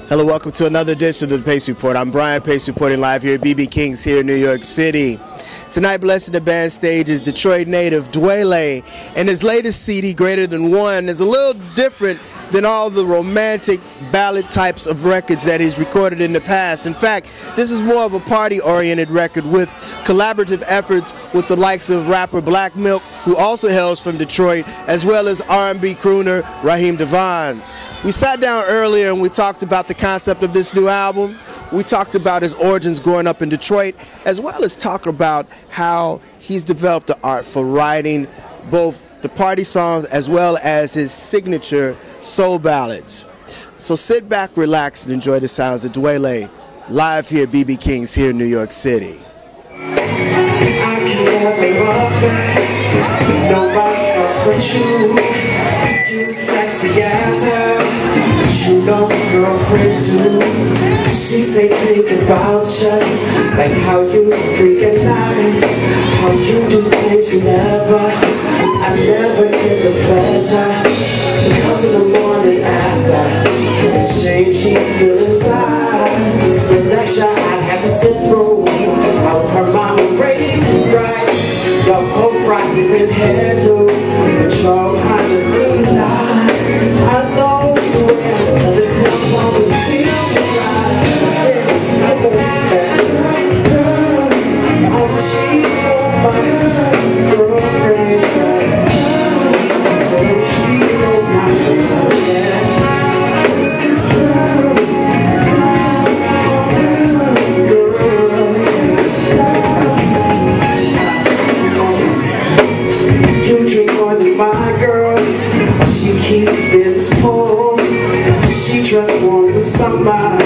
Hello, welcome to another edition of the Pace Report. I'm Brian Pace reporting live here at BB King's here in New York City. Tonight, blessing the band stage is Detroit native Dwele, and his latest CD, Greater Than One, is a little different than all the romantic ballad types of records that he's recorded in the past. In fact, this is more of a party-oriented record with collaborative efforts with the likes of rapper Black Milk, who also hails from Detroit, as well as R&B crooner Raheem DeVaughn. We sat down earlier and we talked about the concept of this new album. We talked about his origins growing up in Detroit, as well as talk about how he's developed the art for writing both the party songs as well as his signature soul ballads. So sit back, relax, and enjoy the sounds of Dwele live here at BB King's here in New York City. I can never love that, nobody else but you. You sexy as hell, but you know my girlfriend too. She say things about you, like how you freak at night, how you do things you never, I never get the pleasure. Because in the morning after, it's shame she feel inside. It's the lecture I'd have to sit through, how her mama raised you right. Y'all both rock different hairdo, but y'all kind of really lie. I know the way I tell this young woman feels right. I won't back. Girl, I'm cheating on my girlfriend. So I'm cheating on my girlfriend. You drink more than my girl. She keeps the business full. She dresses warm in the summer,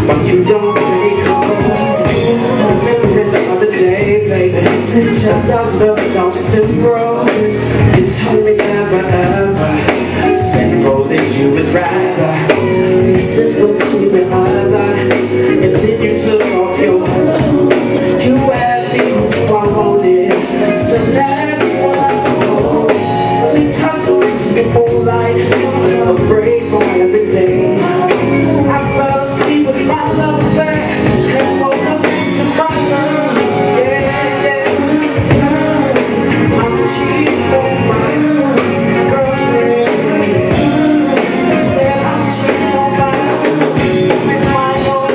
but you don't make clothes. I remember the other day, baby, since your dozen of lost and roses, you told me never ever send roses. You would rather be simple to the other, and then you took off your clothes. You asked me who I wanted. It's the last one I suppose. We tussle into the moonlight, afraid for every day. I fell asleep with my love affair and woke up next to my girl. Yeah, yeah. I'm cheating on my girlfriend. Yeah. Said I'm cheating on with my own.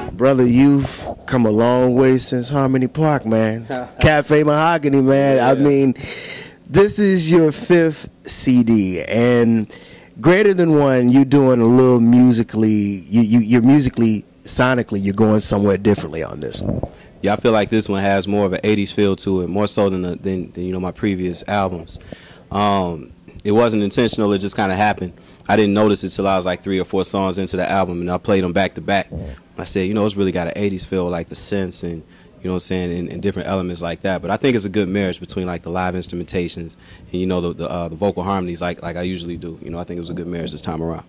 Yeah. Brother, you've come a long way since Harmony Park, man. Cafe Mahogany, man. Yeah. I mean, this is your 5th CD, and Greater Than One, you're doing a little musically, you're musically, sonically, you're going somewhere differently on this one. Yeah, I feel like this one has more of an 80s feel to it, more so than you know, my previous albums. It wasn't intentional, it just kind of happened. I didn't notice it till I was like 3 or 4 songs into the album, and I played them back to back. I said, you know, it's really got an 80s feel, like the synths and, you know what I'm saying, and different elements like that. But I think it's a good marriage between like the live instrumentations and, you know, the vocal harmonies like I usually do. You know, I think it was a good marriage this time around.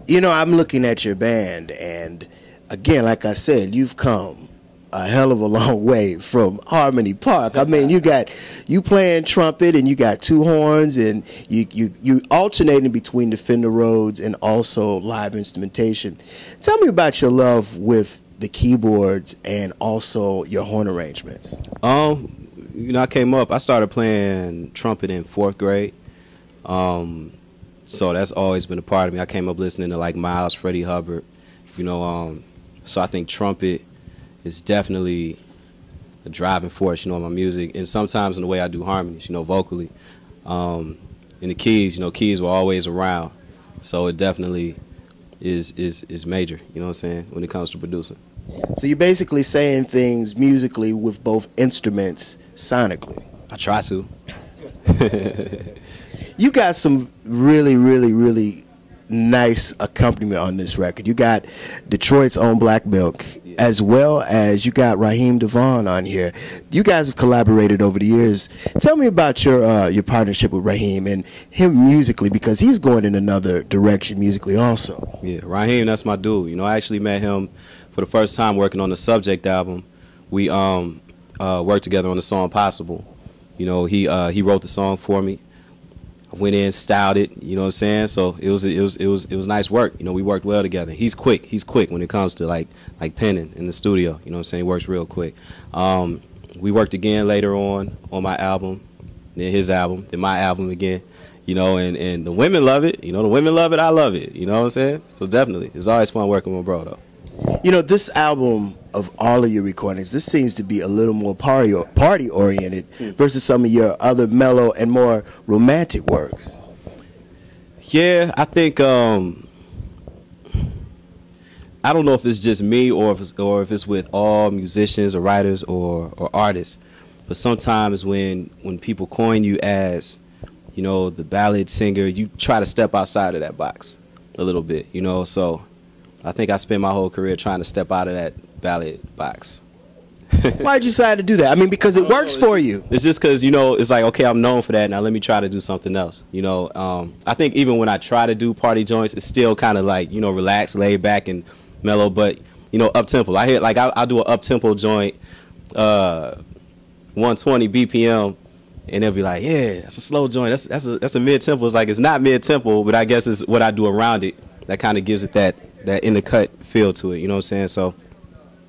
You know, I'm looking at your band, and again, like I said, you've come a hell of a long way from Harmony Park. I mean, you playing trumpet, and you got 2 horns, and you alternating between the Fender Rhodes and also live instrumentation. Tell me about your love with the keyboards and also your horn arrangements. You know, I started playing trumpet in 4th grade. So that's always been a part of me. I came up listening to like Miles, Freddie Hubbard, you know, so I think trumpet is definitely a driving force, you know, in my music, and sometimes in the way I do harmonies, you know, vocally. In the keys, you know, keys were always around, so it definitely is major, you know what I'm saying, when it comes to producing. So you're basically saying things musically with both instruments sonically. I try to. You got some really, really, really nice accompaniment on this record. You got Detroit's own Black Milk, as well as you got Raheem DeVaughn on here. You guys have collaborated over the years. Tell me about your partnership with Raheem and him musically, because he's going in another direction musically also. Yeah, Raheem, that's my dude. You know, I actually met him for the first time working on the Subject album. We worked together on the song Possible. You know, he wrote the song for me. I went in, styled it, you know what I'm saying? So it was nice work. You know, we worked well together. He's quick when it comes to like penning in the studio. You know what I'm saying? He works real quick. We worked again later on my album, then his album, then my album again. You know, and the women love it. You know, the women love it. I love it. You know what I'm saying? So definitely, it's always fun working with bro though. You know, this album, of all of your recordings, this seems to be a little more party oriented versus some of your other mellow and more romantic works. Yeah, I think I don't know if it's just me or if it's with all musicians or writers or artists, but sometimes when people coin you as, you know, the ballad singer, you try to step outside of that box a little bit, you know. So I think I spent my whole career trying to step out of that ballad box. Why'd you decide to do that? I mean, because it works for you. It's just because, you know, it's like, okay, I'm known for that. Now let me try to do something else. You know, I think even when I try to do party joints, it's still kind of like, you know, relaxed, laid back, and mellow. But, you know, up tempo. I hear like I'll do an up tempo joint, 120 BPM, and they'll be like, yeah, that's a slow joint. That's a mid tempo. It's like it's not mid tempo, but I guess it's what I do around it that kind of gives it that in the cut feel to it. You know what I'm saying? So.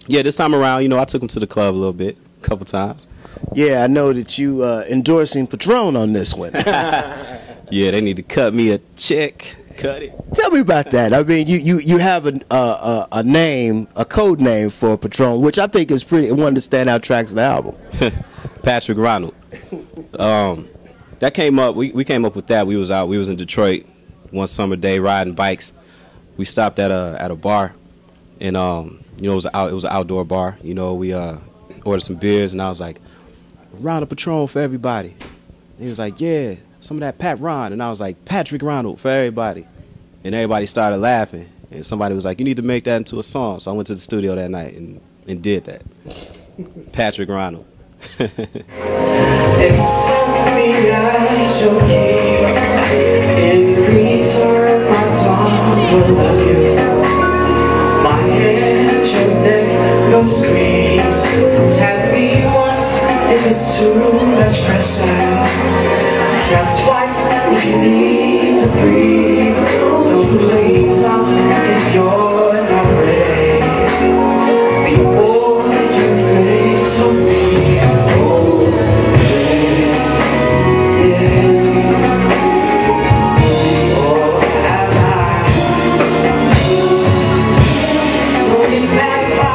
Yeah, this time around, you know, I took him to the club a little bit, a couple times. Yeah, I know that you endorsing Patron on this one. Yeah, they need to cut me a check. Cut it. Tell me about that. I mean, you have a name, a code name for Patron, which I think is one of the standout tracks of the album. Patrick Ronald. That came up. We came up with that. We was in Detroit one summer day riding bikes. We stopped at a bar, and you know, it was an outdoor bar. You know, we ordered some beers, and I was like, a round of Patron for everybody. And he was like, yeah, some of that Pat Ron. And I was like, Patrick Ronald for everybody. And everybody started laughing. And somebody was like, you need to make that into a song. So I went to the studio that night and did that. Patrick Ronald. Accept me as your king. In return, my tongue will love you. My hand, your neck, no screams. Tap me once if it's too much pressure. Tap twice if you need to breathe. Don't please stop if you're not ready. Before you think to me, oh, yeah. Oh, as I don't get mad if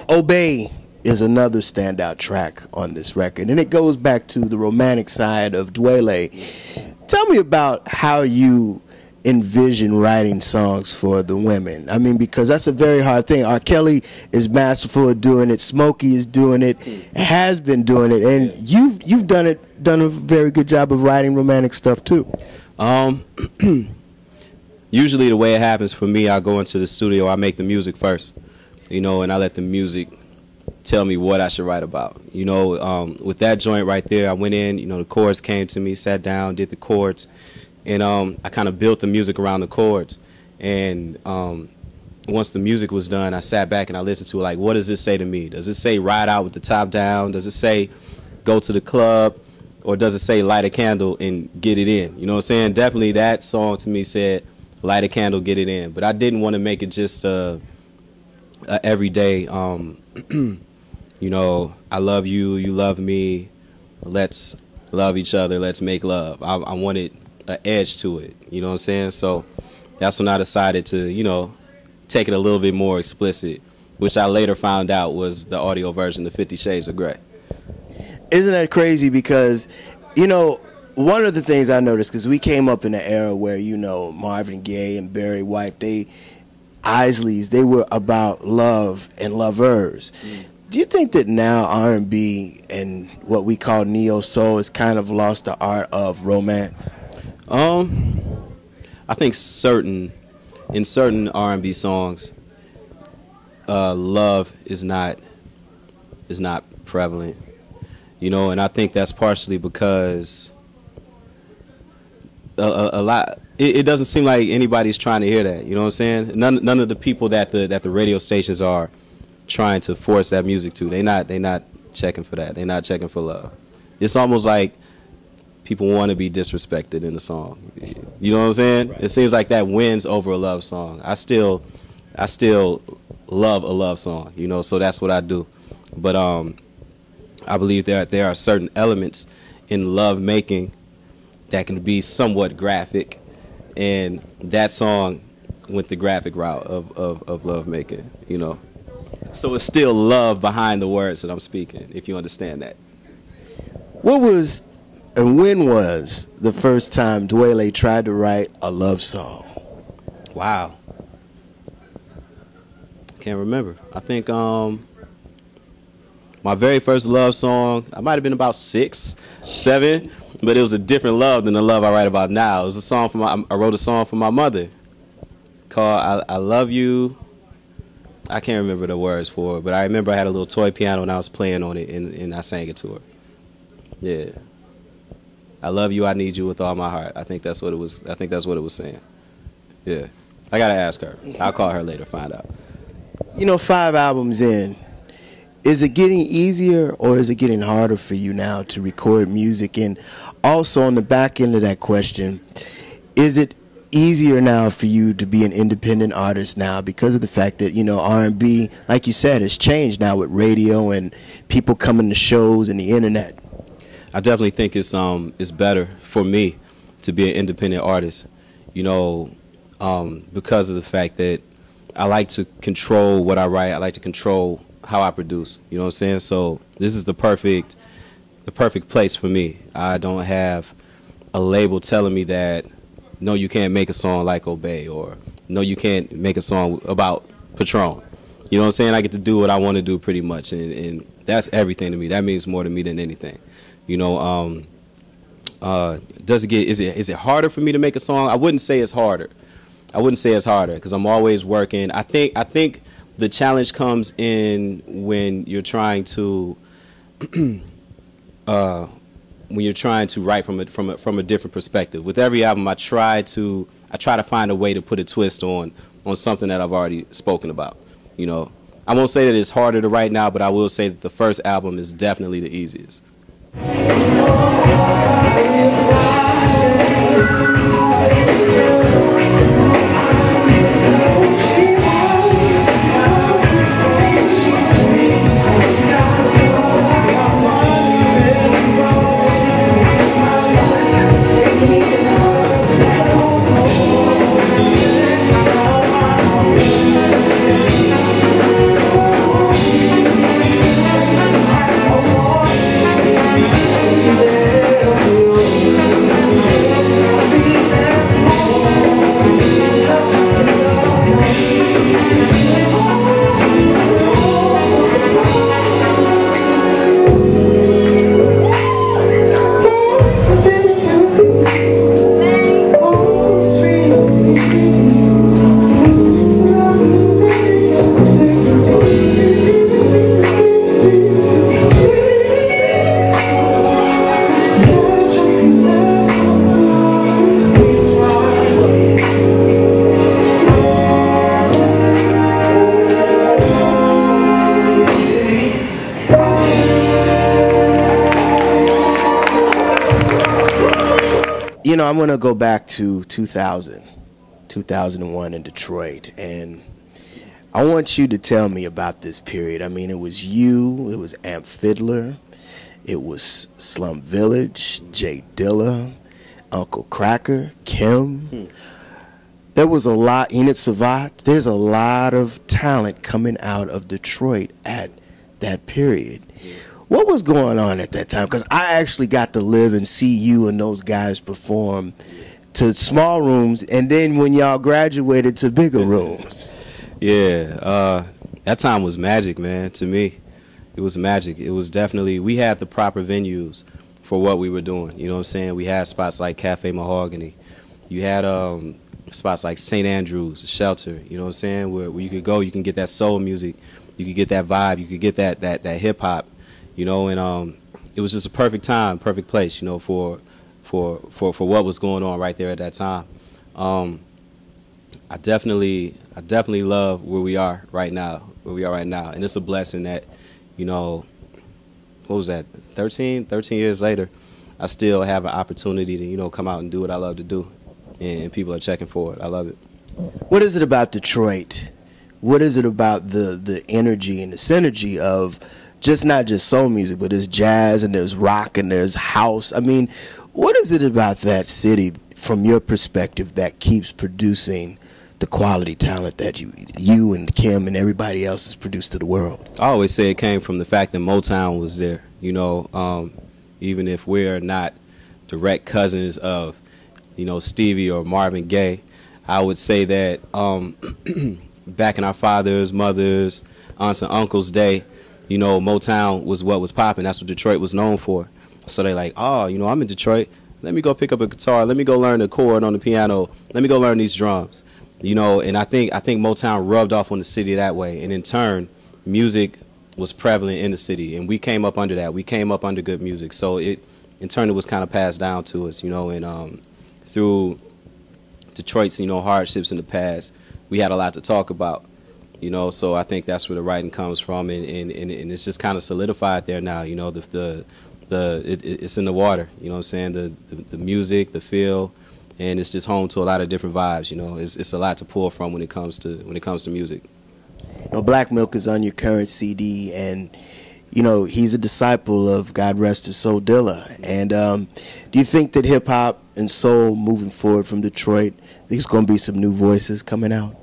Obey is another standout track on this record, and it goes back to the romantic side of Dwele. Tell me about how you envision writing songs for the women. I mean, because that's a very hard thing. R. Kelly is masterful at doing it. Smokey is doing it, has been doing it, and you've done a very good job of writing romantic stuff too. Usually the way it happens for me, I go into the studio, I make the music first, you know, and I let the music tell me what I should write about. You know, with that joint right there, I went in, you know, the chords came to me, sat down, did the chords, and I kind of built the music around the chords. And once the music was done, I sat back and I listened to it, like, what does this say to me? Does it say ride out with the top down? Does it say go to the club? Or does it say light a candle and get it in? You know what I'm saying? Definitely that song to me said light a candle, get it in. But I didn't want to make it just a everyday, you know, I love you, you love me, let's love each other, let's make love. I wanted an edge to it, you know what I'm saying? So that's when I decided to, you know, take it a little bit more explicit, which I later found out was the audio version of 50 Shades of Grey. Isn't that crazy? Because, you know, one of the things I noticed, because we came up in an era where, you know, Marvin Gaye and Barry White, Isleys, they were about love and lovers. Do you think that now R&B and what we call neo-soul has kind of lost the art of romance? I think in certain R&B songs, love is not prevalent, you know, and I think that's partially because a lot. It doesn't seem like anybody's trying to hear that. You know what I'm saying? None of the people that the radio stations are trying to force that music to. They not checking for that. They're not checking for love. It's almost like people want to be disrespected in the song. You know what I'm saying? Right. It seems like that wins over a love song. I still love a love song. You know, so that's what I do. But I believe there are certain elements in love making that can be somewhat graphic, and that song went the graphic route of love making, you know. So it's still love behind the words that I'm speaking, if you understand that. What was and when was the first time Dwele tried to write a love song? Wow. Can't remember. I think my very first love song, I might have been about 6, 7, but it was a different love than the love I write about now. It was a song I wrote a song for my mother called I Love You. I can't remember the words for it, but I remember I had a little toy piano and I was playing on it, and I sang it to her. Yeah. I love you, I need you with all my heart. I think that's what it was. I think that's what it was saying. Yeah. I got to ask her. I'll call her later, find out. You know, 5 albums in, is it getting easier or is it getting harder for you now to record music? And also on the back end of that question, is it easier now for you to be an independent artist now because of the fact that, you know, R&B, like you said, has changed now with radio and people coming to shows and the internet? I definitely think it's better for me to be an independent artist, you know, because of the fact that I like to control what I write. I like to control how I produce. You know what I'm saying? So this is the perfect place for me. I don't have a label telling me that no, you can't make a song like Obey, or no, you can't make a song about Patron. You know what I'm saying? I get to do what I want to do pretty much, and that's everything to me. That means more to me than anything. You know, is it harder for me to make a song? I wouldn't say it's harder. I wouldn't say it's harder because I'm always working. I think the challenge comes in when you're trying to write from a different perspective. With every album, I try to find a way to put a twist on something that I've already spoken about. You know, I won't say that it's harder to write now, but I will say that the first album is definitely the easiest. You know, I'm going to go back to 2001 in Detroit, and I want you to tell me about this period. I mean, it was you, it was Amp Fiddler, it was Slum Village, Jay Dilla, Uncle Cracker, Kim. there was a lot, Enid Savat, there's a lot of talent coming out of Detroit at that period. What was going on at that time? Because I actually got to live and see you and those guys perform to small rooms, and then when y'all graduated to bigger rooms. Yeah, that time was magic, man, to me. It was magic. It was definitely, we had the proper venues for what we were doing. You know what I'm saying? We had spots like Cafe Mahogany. You had spots like St. Andrews, the Shelter, you know what I'm saying, where you could go, you can get that soul music, you could get that vibe, you could get that hip-hop, you know, and it was just a perfect time, perfect place, you know, for what was going on right there at that time. I definitely love where we are right now, and it's a blessing that, you know, what was that, 13 years later, I still have an opportunity to, you know, come out and do what I love to do, and people are checking for it. I love it. What is it about Detroit? What is it about the energy and the synergy of not just soul music, but there's jazz and there's rock and there's house? I mean, what is it about that city, from your perspective, that keeps producing the quality talent that you and Kim and everybody else has produced to the world? I always say it came from the fact that Motown was there. You know, even if we're not direct cousins of, you know, Stevie or Marvin Gaye, I would say that back in our fathers, mothers, aunts and uncles' day, you know, Motown was what was popping. That's what Detroit was known for. So they like, oh, you know, I'm in Detroit. Let me go pick up a guitar. Let me go learn a chord on the piano. Let me go learn these drums. You know, and I think Motown rubbed off on the city that way. And in turn, music was prevalent in the city. And we came up under that. We came up under good music. So in turn, it was kind of passed down to us, you know, and through Detroit's, you know, hardships in the past, we had a lot to talk about, you know. So I think that's where the writing comes from, and it's just kind of solidified there now, you know. It's in the water, you know what I'm saying, the music, the feel, and it's just home to a lot of different vibes, you know. It's a lot to pull from when it comes to music. You know, Black Milk is on your current CD, and you know, he's a disciple of, God rest his soul, Dilla. And do you think that hip hop and soul moving forward from Detroit, there's going to be some new voices coming out?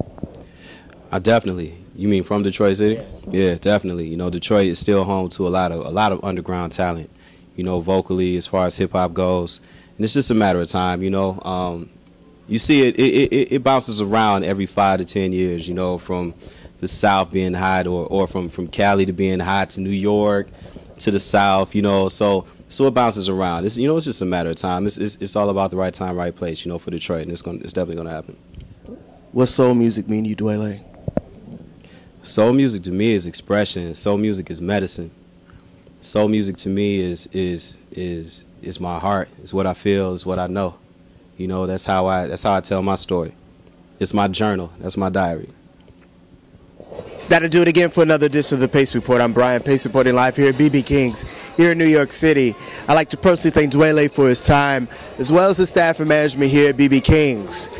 Definitely. You mean from Detroit City? Yeah, definitely. You know, Detroit is still home to a lot of underground talent, you know, vocally, as far as hip hop goes. And it's just a matter of time, you know. You see it bounces around every 5 to 10 years, you know, from the South being hot, or from Cali to being hot, to New York, to the South, you know. So it bounces around. It's, you know, it's just a matter of time. It's all about the right time, right place, you know, for Detroit, and it's definitely gonna happen. What soul music mean to you, Dwele? Soul music to me is expression. Soul music is medicine. Soul music to me is my heart. It's what I feel. It's what I know. You know, that's how I tell my story. It's my journal. That's my diary. That'll do it again for another edition of the Pace Report. I'm Brian, Pace reporting live here at BB King's here in New York City. I'd like to personally thank Dwele for his time, as well as the staff and management here at BB King's.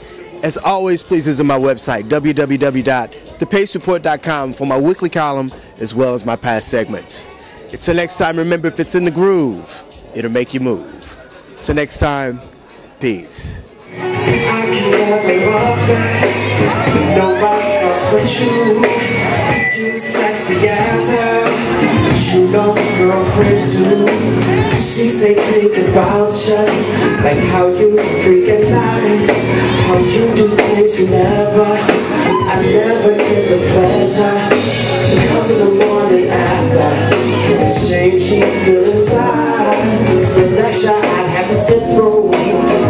As always, please visit my website, www.thepacereport.com, for my weekly column, as well as my past segments. Until next time, remember, if it's in the groove, it'll make you move. Till next time, peace. I can never love that, nobody else but you. You sexy as hell, but you know my girlfriend too. She say things about you, like how you freak at night, how you do things you never, I never get the pleasure. Because in the morning after, the shame she feel inside, it's the lecture I'd have to sit through.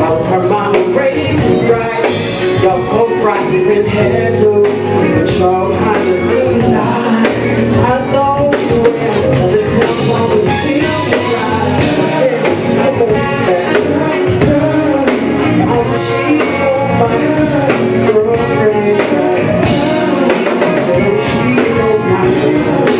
How her mama raised you right, your whole right different hairdo, but you're kind of really lie. I know you will, so this is how we feel right. Girl, I'm cheating on my girlfriend. So cheating on my girlfriend.